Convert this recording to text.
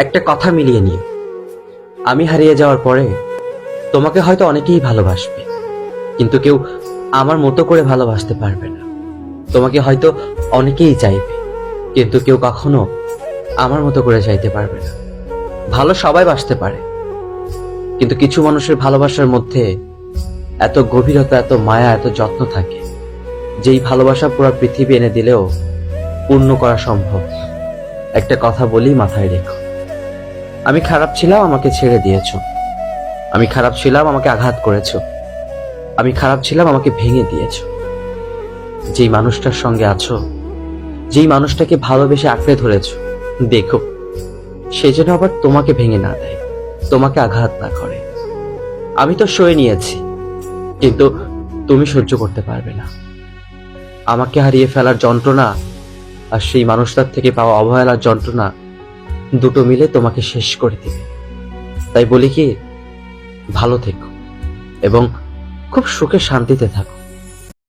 একটা কথা মিলিয়ে নিও, আমি হারিয়ে যাওয়ার পরে তোমাকে হয়তো অনেকেই ভালোবাসবে, কিন্তু কেউ আমার মতো করে ভালোবাসতে পারবে না। তোমাকে হয়তো অনেকেই চাইবে, কিন্তু কেউ কখনো আমার মতো করে চাইতে পারবে না। ভালো সবাই বাসতে পারে, কিন্তু কিছু মানুষের ভালোবাসার মধ্যে এত গভীরতা, এত মায়া, এত যত্ন থাকে, যেই ভালোবাসা পুরো পৃথিবী এনে দিলেও পূর্ণ করা সম্ভব না। একটা কথা বলি, মাথায় রেখো। আমি খারাপ ছিলাম, আমাকে ছেড়ে দিয়েছো। আমি খারাপ ছিলাম, আমাকে আঘাত করেছো। আমি খারাপ ছিলাম, আমাকে ভেঙে দিয়েছো। যেই মানুষটার সঙ্গে আছো, যেই মানুষটাকে ভালোবেসে আঁকড়ে ধরেছো, দেখো সে যেন আবার তোমাকে ভেঙে না দেয়, তোমাকে আঘাত না করে। আমি তো সয়ে নিয়েছি, কিন্তু তুমি সহ্য করতে পারবে না। আমাকে হারিয়ে ফেলার যন্ত্রণা আর সেই মানুষটার থেকে পাওয়া অবহেলার যন্ত্রণা, দুটো মিলে তোমাকে শেষ করে দিবে। তাই বলি কি, ভালো থেকো এবং খুব সুখে শান্তিতে থাকো।